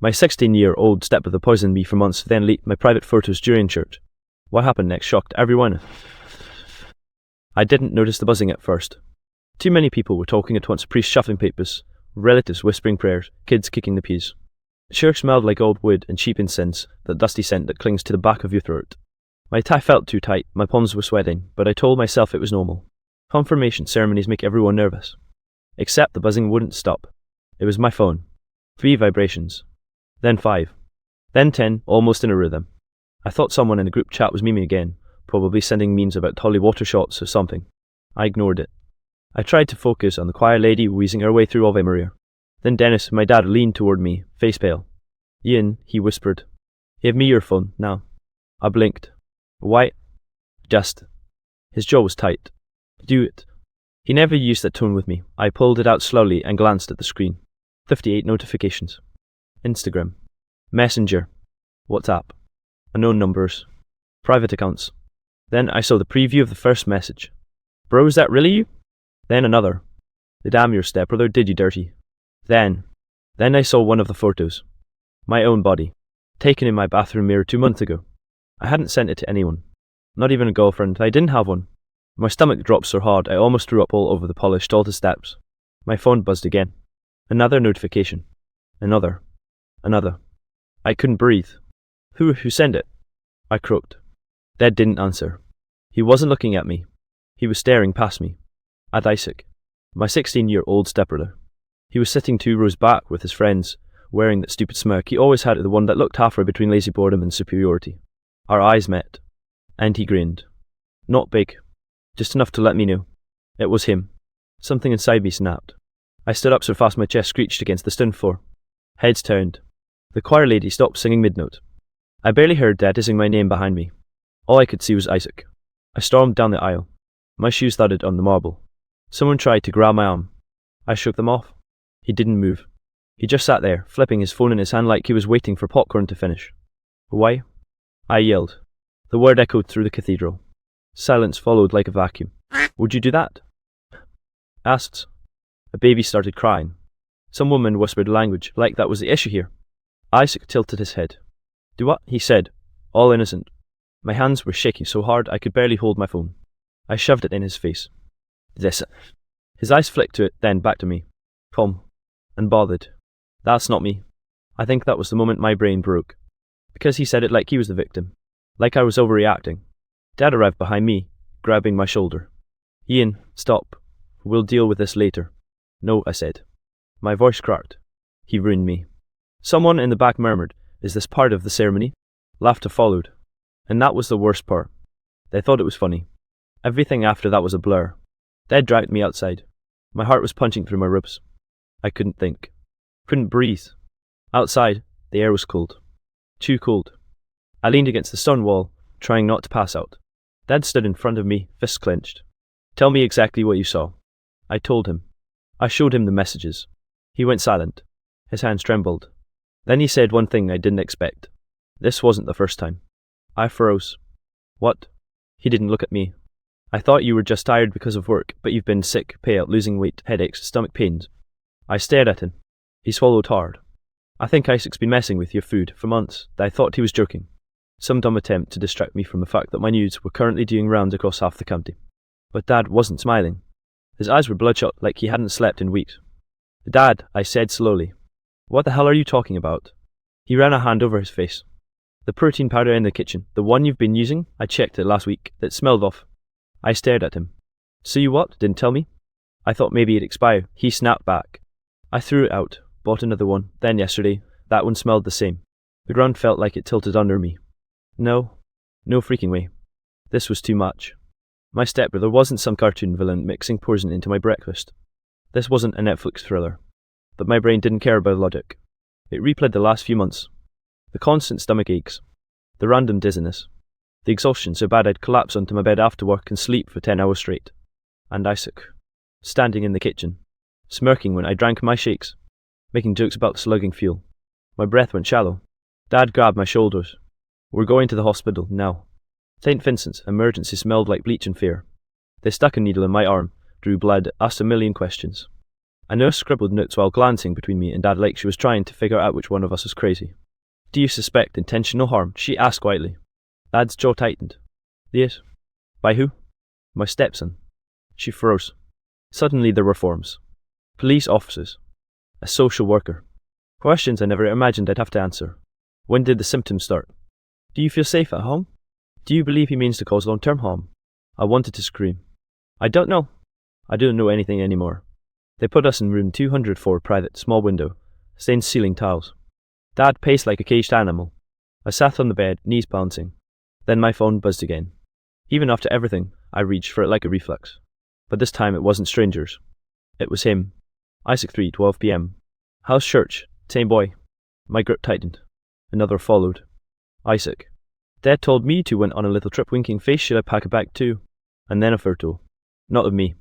My 16-year-old stepbrother poisoned me for months, then leaked my private photos during church. What happened next shocked everyone. I didn't notice the buzzing at first. Too many people were talking at once, priests shuffling papers, relatives whispering prayers, kids kicking the pews. The church smelled like old wood and cheap incense, that dusty scent that clings to the back of your throat. My tie felt too tight, my palms were sweating, but I told myself it was normal. Confirmation ceremonies make everyone nervous. Except the buzzing wouldn't stop. It was my phone. 3 vibrations. Then 5. Then 10, almost in a rhythm. I thought someone in the group chat was memeing again, probably sending memes about holy water shots or something. I ignored it. I tried to focus on the choir lady wheezing her way through Ave Maria. Then Dennis, my dad, leaned toward me, face pale. Ian, he whispered. Give me your phone, now. I blinked. Why? Just. His jaw was tight. Do it. He never used that tone with me. I pulled it out slowly and glanced at the screen. 58 notifications. Instagram. Messenger. WhatsApp. Unknown numbers. Private accounts. Then I saw the preview of the first message. Bro, is that really you? Then another. The damn your stepbrother did you dirty. Then I saw one of the photos. My own body. Taken in my bathroom mirror 2 months ago. I hadn't sent it to anyone. Not even a girlfriend. I didn't have one. My stomach dropped so hard I almost threw up all over the polished altar steps. My phone buzzed again. Another notification. Another. I couldn't breathe. Who sent it? I croaked. Dad didn't answer. He wasn't looking at me. He was staring past me. At Isaac, my 16-year-old stepbrother. He was sitting 2 rows back with his friends, wearing that stupid smirk he always had, the one that looked halfway between lazy boredom and superiority. Our eyes met, and he grinned. Not big, just enough to let me know. It was him. Something inside me snapped. I stood up so fast my chest screeched against the stone floor. Heads turned. The choir lady stopped singing mid-note. I barely heard Dad hissing my name behind me. All I could see was Isaac. I stormed down the aisle. My shoes thudded on the marble. Someone tried to grab my arm. I shook them off. He didn't move. He just sat there, flipping his phone in his hand like he was waiting for popcorn to finish. Why? I yelled. The word echoed through the cathedral. Silence followed like a vacuum. Would you do that? Asked. A baby started crying. Some woman whispered language, like that was the issue here. Isaac tilted his head. Do what? He said, all innocent. My hands were shaking so hard I could barely hold my phone. I shoved it in his face. This. His eyes flicked to it, then back to me. Calm. And bothered. That's not me. I think that was the moment my brain broke. Because he said it like he was the victim. Like I was overreacting. Dad arrived behind me, grabbing my shoulder. Ian, stop. We'll deal with this later. No, I said. My voice cracked. He ruined me. Someone in the back murmured, is this part of the ceremony? Laughter followed. And that was the worst part. They thought it was funny. Everything after that was a blur. Dad dragged me outside. My heart was punching through my ribs. I couldn't think. Couldn't breathe. Outside, the air was cold. Too cold. I leaned against the stone wall, trying not to pass out. Dad stood in front of me, fists clenched. Tell me exactly what you saw. I told him. I showed him the messages. He went silent. His hands trembled. Then he said one thing I didn't expect. This wasn't the first time. I froze. What? He didn't look at me. I thought you were just tired because of work, but you've been sick, pale, losing weight, headaches, stomach pains. I stared at him. He swallowed hard. I think Isaac's been messing with your food for months. I thought he was joking. Some dumb attempt to distract me from the fact that my nudes were currently doing rounds across half the county. But Dad wasn't smiling. His eyes were bloodshot like he hadn't slept in weeks. Dad, I said slowly. What the hell are you talking about? He ran a hand over his face. The protein powder in the kitchen, the one you've been using, I checked it last week. It smelled off. I stared at him. So you what? Didn't tell me? I thought maybe it'd expire. He snapped back. I threw it out, bought another one. Then yesterday, that one smelled the same. The ground felt like it tilted under me. No freaking way. This was too much. My stepbrother wasn't some cartoon villain mixing poison into my breakfast. This wasn't a Netflix thriller. But my brain didn't care about logic. It replayed the last few months. The constant stomach aches. The random dizziness. The exhaustion so bad I'd collapse onto my bed after work and sleep for 10 hours straight. And Isaac, standing in the kitchen, smirking when I drank my shakes, making jokes about slugging fuel. My breath went shallow. Dad grabbed my shoulders. We're going to the hospital now. St. Vincent's emergency smelled like bleach and fear. They stuck a needle in my arm, drew blood, asked a million questions. A nurse scribbled notes while glancing between me and Dad like she was trying to figure out which one of us was crazy. Do you suspect intentional harm? She asked quietly. Dad's jaw tightened. Yes. By who? My stepson. She froze. Suddenly there were forms. Police officers. A social worker. Questions I never imagined I'd have to answer. When did the symptoms start? Do you feel safe at home? Do you believe he means to cause long-term harm? I wanted to scream. I don't know. I don't know anything anymore. They put us in room 204, private, small window, stained ceiling tiles. Dad paced like a caged animal. I sat on the bed, knees bouncing. Then my phone buzzed again. Even after everything, I reached for it like a reflex. But this time it wasn't strangers. It was him. Isaac 3, 12 p.m. House church, same boy. My grip tightened. Another followed. Isaac. Dad told me to went on a little trip, winking face. Should I pack a bag too? And then a photo. Not of me.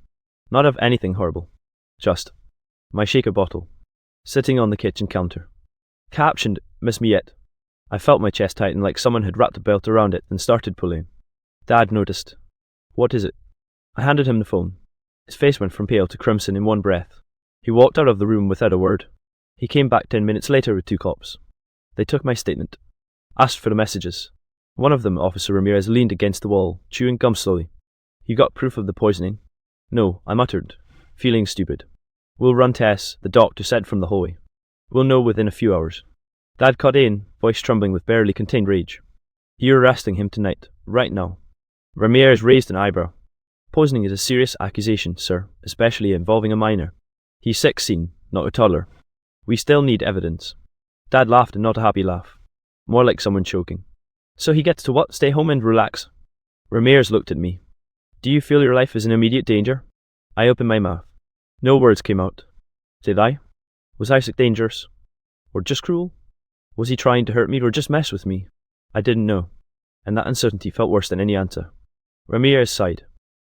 Not of anything horrible. Just my shaker bottle. Sitting on the kitchen counter. Captioned, miss me yet. I felt my chest tighten like someone had wrapped a belt around it and started pulling. Dad noticed. What is it? I handed him the phone. His face went from pale to crimson in one breath. He walked out of the room without a word. He came back 10 minutes later with 2 cops. They took my statement. Asked for the messages. One of them, Officer Ramirez, leaned against the wall, chewing gum slowly. You got proof of the poisoning? No, I muttered, feeling stupid. We'll run tests, the doctor said from the hallway. We'll know within a few hours. Dad cut in, voice trembling with barely contained rage. You're arresting him tonight, right now. Ramirez raised an eyebrow. Poisoning is a serious accusation, sir, especially involving a minor. He's 16, not a toddler. We still need evidence. Dad laughed, and not a happy laugh. More like someone choking. So he gets to what? Stay home and relax? Ramirez looked at me. Do you feel your life is in immediate danger? I opened my mouth. No words came out. Did I? Was Isaac dangerous? Or just cruel? Was he trying to hurt me or just mess with me? I didn't know. And that uncertainty felt worse than any answer. Ramirez sighed.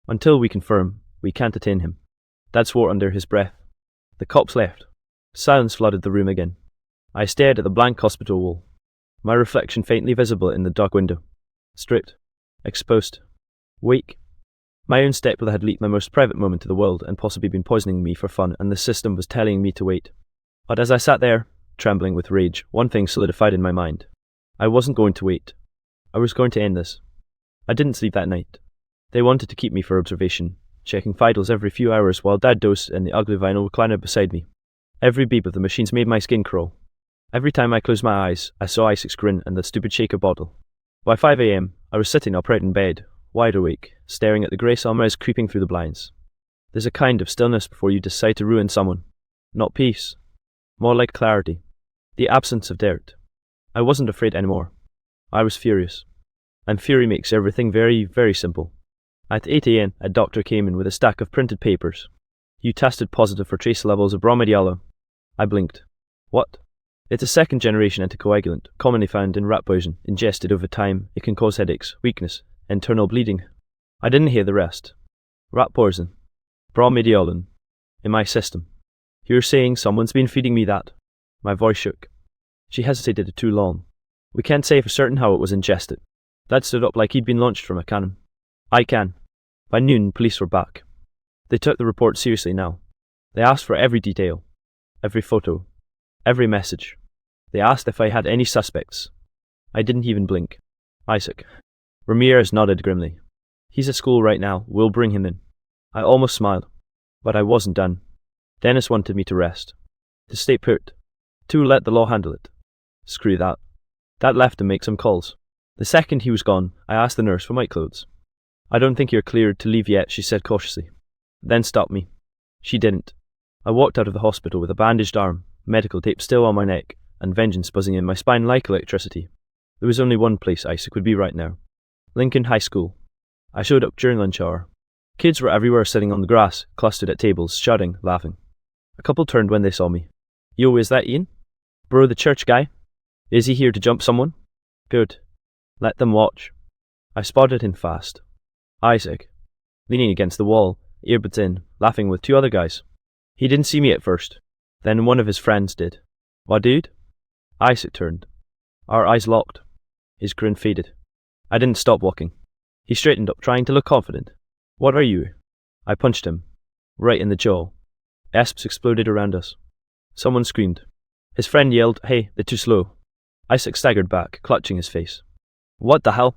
Until we confirm, we can't detain him. Dad swore under his breath. The cops left. Silence flooded the room again. I stared at the blank hospital wall. My reflection faintly visible in the dark window. Stripped. Exposed. Weak. My own stepbrother had leaked my most private moment to the world and possibly been poisoning me for fun, and the system was telling me to wait. But as I sat there, trembling with rage, one thing solidified in my mind. I wasn't going to wait. I was going to end this. I didn't sleep that night. They wanted to keep me for observation, checking vitals every few hours while Dad dozed in the ugly vinyl recliner beside me. Every beep of the machines made my skin crawl. Every time I closed my eyes, I saw Isaac's grin and the stupid shaker bottle. By 5 a.m., I was sitting upright in bed, wide awake, staring at the grey sunrise creeping through the blinds. There's a kind of stillness before you decide to ruin someone. Not peace. More like clarity. The absence of doubt. I wasn't afraid anymore. I was furious. And fury makes everything very, very simple. At 8 a.m., a doctor came in with a stack of printed papers. You tested positive for trace levels of bromediallo. I blinked. What? It's a second-generation anticoagulant, commonly found in rat poison. Ingested over time, it can cause headaches, weakness, internal bleeding. I didn't hear the rest. Rat poison. Bromedialin. In my system. You're saying someone's been feeding me that? My voice shook. She hesitated too long. We can't say for certain how it was ingested. Dad stood up like he'd been launched from a cannon. I can. By noon, police were back. They took the report seriously now. They asked for every detail. Every photo. Every message. They asked if I had any suspects. I didn't even blink. Isaac. Ramirez nodded grimly. He's at school right now. We'll bring him in. I almost smiled. But I wasn't done. Dennis wanted me to rest. To stay put. To let the law handle it. Screw that. Dad left to make some calls. The second he was gone, I asked the nurse for my clothes. I don't think you're cleared to leave yet, she said cautiously. Then stopped me. She didn't. I walked out of the hospital with a bandaged arm, medical tape still on my neck, and vengeance buzzing in my spine like electricity. There was only one place Isaac would be right now. Lincoln High School. I showed up during lunch hour. Kids were everywhere sitting on the grass, clustered at tables, shouting, laughing. A couple turned when they saw me. Yo, is that Ian? Bro, the church guy? Is he here to jump someone? Good. Let them watch. I spotted him fast. Isaac. Leaning against the wall, earbuds in, laughing with 2 other guys. He didn't see me at first. Then one of his friends did. What, dude? Isaac turned. Our eyes locked. His grin faded. I didn't stop walking. He straightened up, trying to look confident. What are you? I punched him. Right in the jaw. Esps exploded around us. Someone screamed. His friend yelled, "Hey, they're too slow." Isaac staggered back, clutching his face. "What the hell?"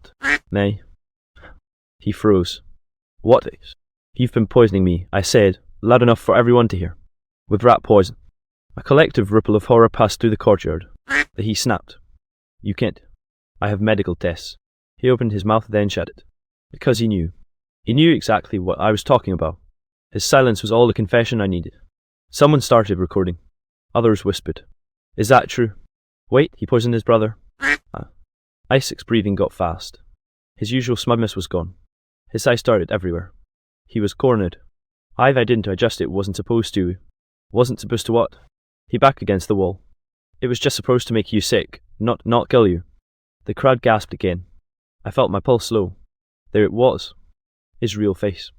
"Nay." He froze. "What is?" "You've been poisoning me," I said, loud enough for everyone to hear. "With rat poison." A collective ripple of horror passed through the courtyard. He snapped. "You can't. I have medical tests." He opened his mouth, then shut it. Because he knew. He knew exactly what I was talking about. His silence was all the confession I needed. Someone started recording. Others whispered. "Is that true?" "Wait, he poisoned his brother." Isaac's breathing got fast. His usual smugness was gone. His eyes darted everywhere. He was cornered. I didn't adjust it, wasn't supposed to. Wasn't supposed to what? He backed against the wall. "It was just supposed to make you sick, not kill you." The crowd gasped again. I felt my pulse slow. There it was. His real face.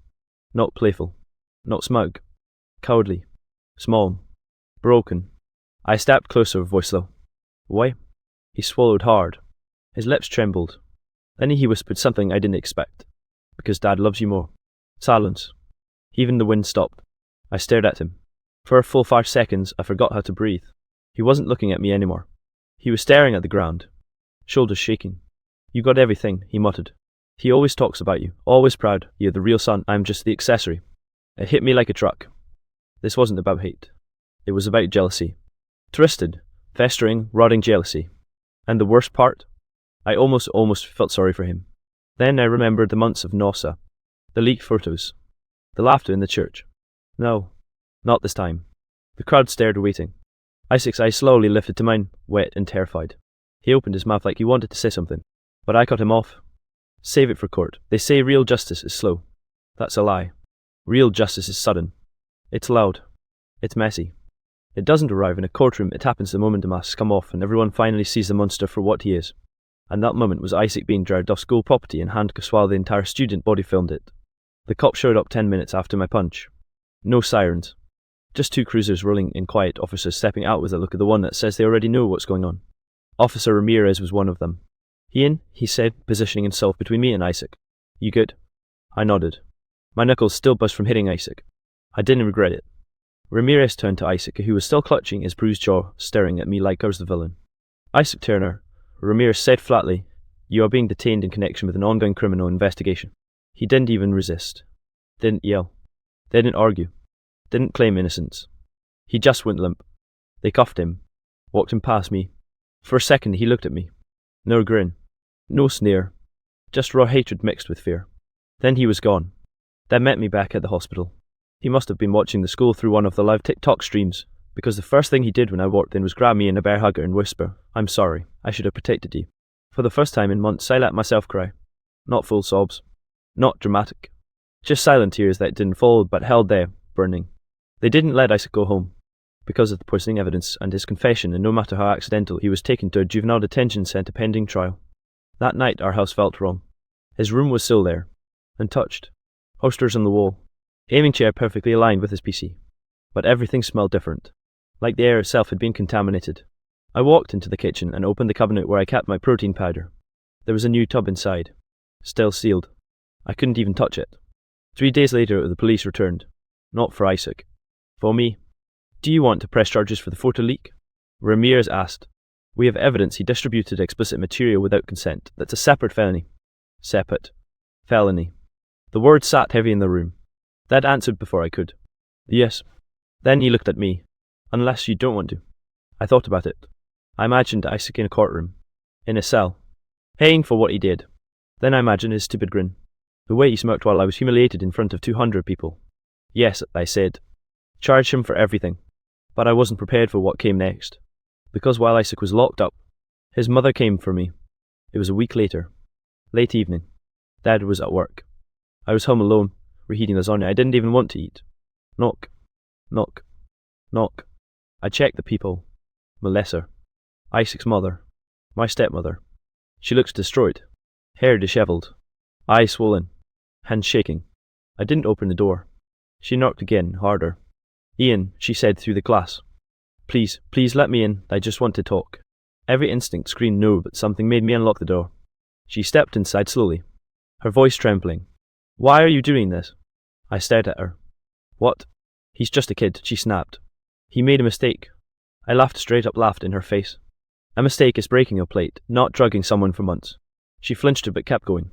Not playful. Not smug. Cowardly. Small. Broken. I stepped closer, voice low. "Why?" He swallowed hard. His lips trembled. Then he whispered something I didn't expect. "Because Dad loves you more." Silence. Even the wind stopped. I stared at him. For a full 5 seconds, I forgot how to breathe. He wasn't looking at me anymore. He was staring at the ground. Shoulders shaking. "You got everything," he muttered. "He always talks about you, always proud. You're the real son, I'm just the accessory." It hit me like a truck. This wasn't about hate. It was about jealousy. Twisted, festering, rotting jealousy. And the worst part? I almost felt sorry for him. Then I remembered the months of nausea. The leaked photos. The laughter in the church. No, not this time. The crowd stared, waiting. Isaac's eyes slowly lifted to mine, wet and terrified. He opened his mouth like he wanted to say something, but I cut him off. "Save it for court. They say real justice is slow. That's a lie. Real justice is sudden. It's loud. It's messy. It doesn't arrive in a courtroom, it happens the moment the masks come off and everyone finally sees the monster for what he is." And that moment was Isaac being dragged off school property in handcuffs while the entire student body filmed it. The cop showed up 10 minutes after my punch. No sirens. Just 2 cruisers rolling in, quiet officers stepping out with a look of the one that says they already know what's going on. Officer Ramirez was one of them. "Ian," he said, positioning himself between me and Isaac. "You good?" I nodded. My knuckles still buzzed from hitting Isaac. I didn't regret it. Ramirez turned to Isaac, who was still clutching his bruised jaw, staring at me like I was the villain. "Isaac Turner," Ramirez said flatly, "you are being detained in connection with an ongoing criminal investigation." He didn't even resist. Didn't yell. Didn't argue. Didn't claim innocence. He just went limp. They cuffed him. Walked him past me. For a second he looked at me. No grin. No sneer. Just raw hatred mixed with fear. Then he was gone. They met me back at the hospital. He must have been watching the school through one of the live TikTok streams, because the first thing he did when I walked in was grab me in a bear hug and whisper, "I'm sorry, I should have protected you." For the first time in months I let myself cry. Not full sobs. Not dramatic. Just silent tears that didn't fall but held there, burning. They didn't let Isaac go home. Because of the poisoning evidence and his confession, and no matter how accidental, he was taken to a juvenile detention centre pending trial. That night our house felt wrong. His room was still there. Untouched. Posters on the wall. Aiming chair perfectly aligned with his PC. But everything smelled different. Like the air itself had been contaminated. I walked into the kitchen and opened the cabinet where I kept my protein powder. There was a new tub inside. Still sealed. I couldn't even touch it. 3 days later the police returned. Not for Isaac. For me. "Do you want to press charges for the photo leak?" Ramirez asked. "We have evidence he distributed explicit material without consent. That's a separate felony." Separate. Felony. The word sat heavy in the room. That answered before I could. "Yes." Then he looked at me. "Unless you don't want to." I thought about it. I imagined Isaac in a courtroom. In a cell. Paying for what he did. Then I imagined his stupid grin. The way he smirked while I was humiliated in front of 200 people. "Yes," I said. "Charge him for everything." But I wasn't prepared for what came next. Because while Isaac was locked up, his mother came for me. It was a week later. Late evening. Dad was at work. I was home alone, reheating lasagna I didn't even want to eat. Knock. Knock. Knock. I checked the people. Melissa. Isaac's mother. My stepmother. She looked destroyed. Hair disheveled. Eyes swollen. Hands shaking. I didn't open the door. She knocked again, harder. "Ian," she said through the glass. Please let me in. I just want to talk." Every instinct screamed no, but something made me unlock the door. She stepped inside slowly, her voice trembling. "Why are you doing this?" I stared at her. "What?" He's just a kid, she snapped. He made a mistake. I laughed straight up, laughed in her face. A mistake is breaking a plate, not drugging someone for months. She flinched but kept going.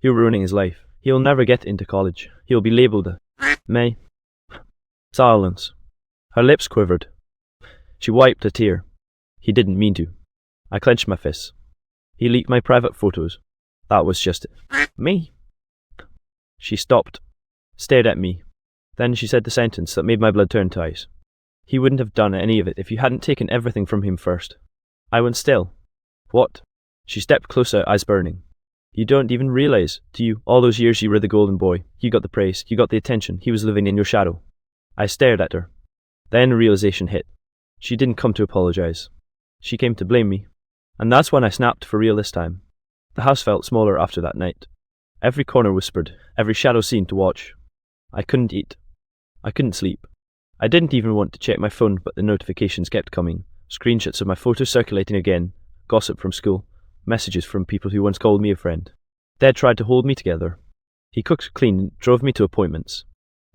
You're ruining his life. He'll never get into college. He'll be labelled a May. Silence. Her lips quivered. She wiped a tear. He didn't mean to. I clenched my fists. He leaked my private photos. That was just it. Me? She stopped, stared at me. Then she said the sentence that made my blood turn to ice. He wouldn't have done any of it if you hadn't taken everything from him first. I went still. What? She stepped closer, eyes burning. You don't even realize, do you? All those years you were the golden boy. You got the praise, you got the attention. He was living in your shadow. I stared at her. Then realization hit. She didn't come to apologize. She came to blame me. And that's when I snapped for real this time. The house felt smaller after that night. Every corner whispered, every shadow seemed to watch. I couldn't eat. I couldn't sleep. I didn't even want to check my phone, but the notifications kept coming. Screenshots of my photos circulating again, gossip from school, messages from people who once called me a friend. Dad tried to hold me together. He cooked, cleaned, drove me to appointments.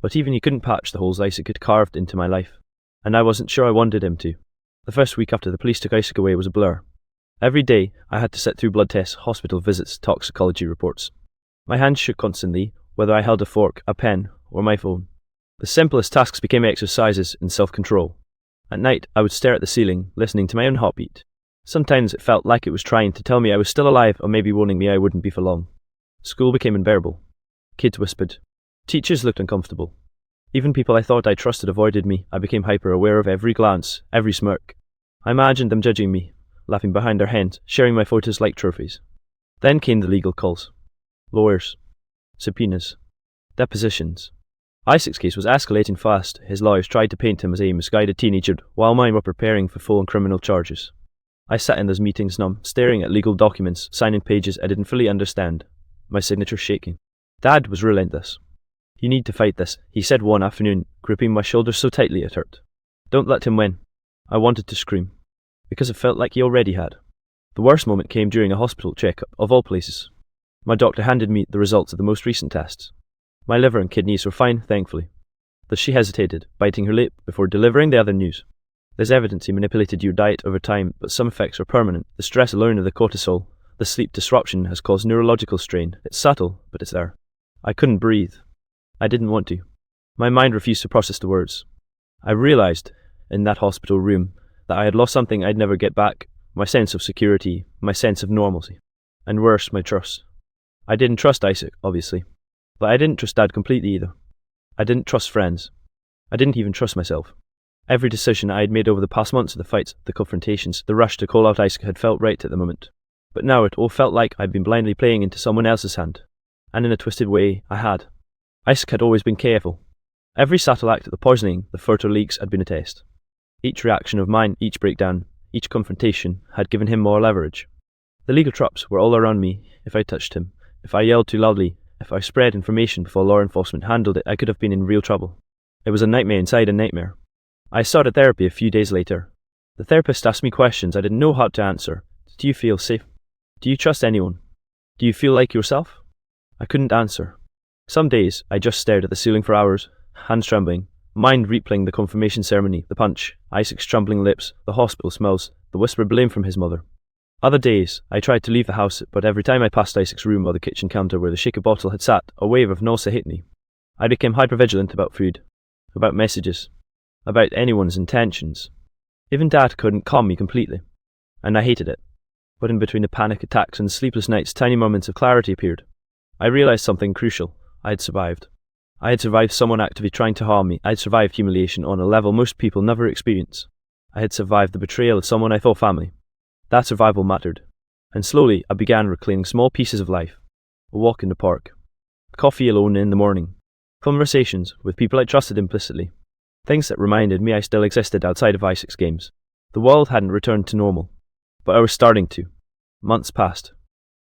But even he couldn't patch the holes Isaac had carved into my life. And I wasn't sure I wanted him to. The first week after the police took Isaac away was a blur. Every day, I had to sit through blood tests, hospital visits, toxicology reports. My hands shook constantly, whether I held a fork, a pen, or my phone. The simplest tasks became exercises in self-control. At night, I would stare at the ceiling, listening to my own heartbeat. Sometimes it felt like it was trying to tell me I was still alive, or maybe warning me I wouldn't be for long. School became unbearable. Kids whispered. Teachers looked uncomfortable. Even people I thought I trusted avoided me. I became hyper-aware of every glance, every smirk. I imagined them judging me, laughing behind their hands, sharing my photos like trophies. Then came the legal calls. Lawyers. Subpoenas. Depositions. Isaac's case was escalating fast. His lawyers tried to paint him as a misguided teenager, while mine were preparing for full criminal charges. I sat in those meetings numb, staring at legal documents, signing pages I didn't fully understand, my signature shaking. Dad was relentless. You need to fight this, he said one afternoon, gripping my shoulder so tightly it hurt. Don't let him win. I wanted to scream, because it felt like he already had. The worst moment came during a hospital checkup, of all places. My doctor handed me the results of the most recent tests. My liver and kidneys were fine, thankfully. But she hesitated, biting her lip before delivering the other news. There's evidence he manipulated your diet over time, but some effects are permanent. The stress alone of the cortisol, the sleep disruption has caused neurological strain. It's subtle, but it's there. I couldn't breathe. I didn't want to. My mind refused to process the words. I realized, in that hospital room, that I had lost something I'd never get back, my sense of security, my sense of normalcy. And worse, my trust. I didn't trust Isaac, obviously. But I didn't trust Dad completely either. I didn't trust friends. I didn't even trust myself. Every decision I had made over the past months, the fights, the confrontations, the rush to call out Isaac had felt right at the moment. But now it all felt like I'd been blindly playing into someone else's hand. And in a twisted way, I had. Isaac had always been careful. Every subtle act of the poisoning, the further leaks, had been a test. Each reaction of mine, each breakdown, each confrontation, had given him more leverage. The legal traps were all around me. If I touched him, if I yelled too loudly, if I spread information before law enforcement handled it, I could have been in real trouble. It was a nightmare inside a nightmare. I started therapy a few days later. The therapist asked me questions I didn't know how to answer. Do you feel safe? Do you trust anyone? Do you feel like yourself? I couldn't answer. Some days, I just stared at the ceiling for hours, hands trembling, mind replaying the confirmation ceremony, the punch, Isaac's trembling lips, the hospital smells, the whispered blame from his mother. Other days, I tried to leave the house, but every time I passed Isaac's room or the kitchen counter where the shaker bottle had sat, a wave of nausea hit me. I became hypervigilant about food, about messages, about anyone's intentions. Even Dad couldn't calm me completely, and I hated it. But in between the panic attacks and the sleepless nights, tiny moments of clarity appeared. I realized something crucial. I had survived. I had survived someone actively trying to harm me. I had survived humiliation on a level most people never experience. I had survived the betrayal of someone I thought family. That survival mattered. And slowly, I began reclaiming small pieces of life. A walk in the park. Coffee alone in the morning. Conversations with people I trusted implicitly. Things that reminded me I still existed outside of Isaac's games. The world hadn't returned to normal. But I was starting to. Months passed.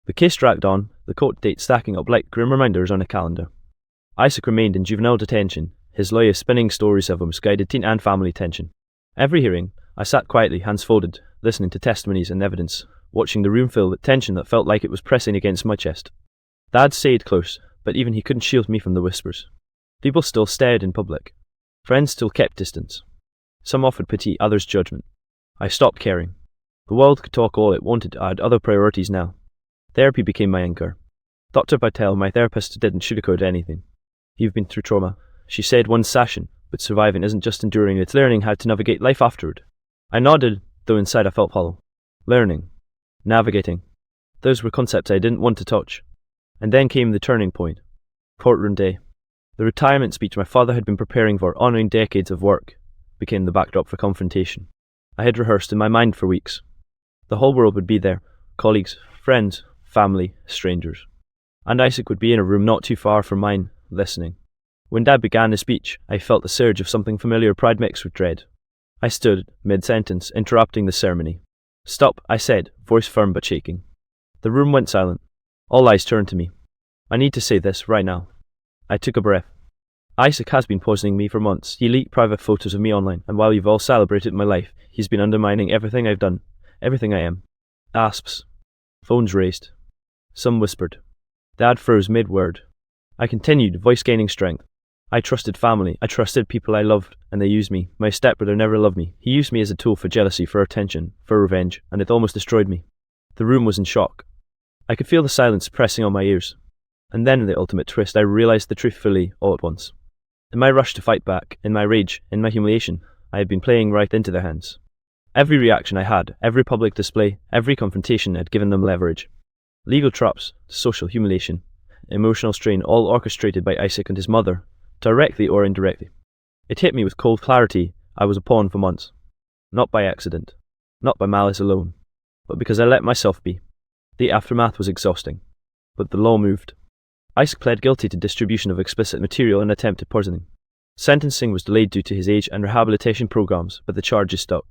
The case dragged on, the court date stacking up like grim reminders on a calendar. Isaac remained in juvenile detention, his lawyer spinning stories of a misguided teen and family tension. Every hearing, I sat quietly, hands folded, listening to testimonies and evidence, watching the room fill with tension that felt like it was pressing against my chest. Dad stayed close, but even he couldn't shield me from the whispers. People still stared in public. Friends still kept distance. Some offered pity, others judgment. I stopped caring. The world could talk all it wanted, I had other priorities now. Therapy became my anchor. Dr. Betrayal, my therapist, didn't sugarcoat anything. You've been through trauma, she said one session, but surviving isn't just enduring, it's learning how to navigate life afterward. I nodded, though inside I felt hollow. Learning. Navigating. Those were concepts I didn't want to touch. And then came the turning point. Courtroom day. The retirement speech my father had been preparing for, honouring decades of work, became the backdrop for confrontation. I had rehearsed in my mind for weeks. The whole world would be there. Colleagues, friends, family, strangers. And Isaac would be in a room not too far from mine, listening. When Dad began his speech, I felt the surge of something familiar, pride mixed with dread. I stood, mid-sentence, interrupting the ceremony. Stop, I said, voice firm but shaking. The room went silent. All eyes turned to me. I need to say this right now. I took a breath. Isaac has been poisoning me for months. He leaked private photos of me online, and while you've all celebrated my life, he's been undermining everything I've done, everything I am. Asps. Phones raised. Some whispered. Dad froze mid-word. I continued, voice gaining strength. I trusted family. I trusted people I loved, and they used me. My stepbrother never loved me. He used me as a tool for jealousy, for attention, for revenge, and it almost destroyed me. The room was in shock. I could feel the silence pressing on my ears. And then in the ultimate twist, I realized the truth fully, all at once. In my rush to fight back, in my rage, in my humiliation, I had been playing right into their hands. Every reaction I had, every public display, every confrontation had given them leverage. Legal traps, social humiliation, emotional strain, all orchestrated by Isaac and his mother, directly or indirectly. It hit me with cold clarity. I was a pawn for months. Not by accident, not by malice alone, but because I let myself be. The aftermath was exhausting, but the law moved. Isaac pled guilty to distribution of explicit material and attempted poisoning. Sentencing was delayed due to his age and rehabilitation programs, but the charges stuck.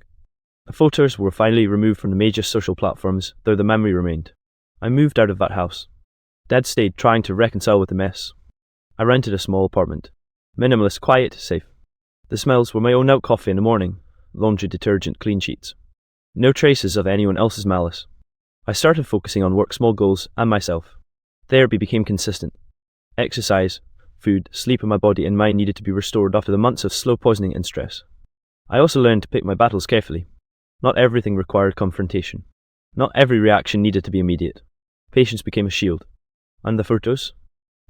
The photos were finally removed from the major social platforms, though the memory remained. I moved out of that house. Dad stayed, trying to reconcile with the mess. I rented a small apartment. Minimalist, quiet, safe. The smells were my own out coffee in the morning, laundry detergent, clean sheets. No traces of anyone else's malice. I started focusing on work, small goals, and myself. Therapy became consistent. Exercise, food, sleep, and my body and mind needed to be restored after the months of slow poisoning and stress. I also learned to pick my battles carefully. Not everything required confrontation. Not every reaction needed to be immediate. Patience became a shield. And the photos?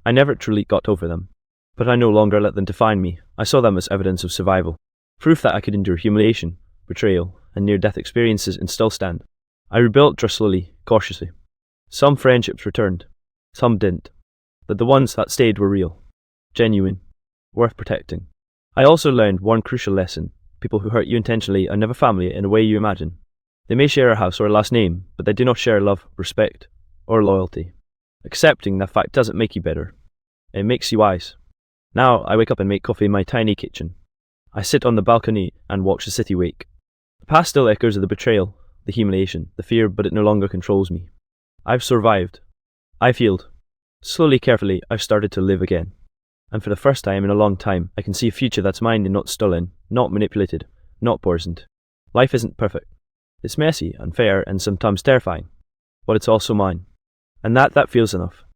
I never truly got over them. But I no longer let them define me. I saw them as evidence of survival. Proof that I could endure humiliation, betrayal, and near-death experiences and still stand. I rebuilt trust slowly, cautiously. Some friendships returned. Some didn't. But the ones that stayed were real. Genuine. Worth protecting. I also learned one crucial lesson. People who hurt you intentionally are never family in a way you imagine. They may share a house or a last name, but they do not share love, respect, or loyalty. Accepting that fact doesn't make you better. It makes you wise. Now I wake up and make coffee in my tiny kitchen. I sit on the balcony and watch the city wake. The past still echoes of the betrayal, the humiliation, the fear, but it no longer controls me. I've survived. I've healed. Slowly, carefully, I've started to live again. And for the first time in a long time, I can see a future that's mine and not stolen, not manipulated, not poisoned. Life isn't perfect. It's messy, unfair, and sometimes terrifying. But it's also mine. And that feels enough.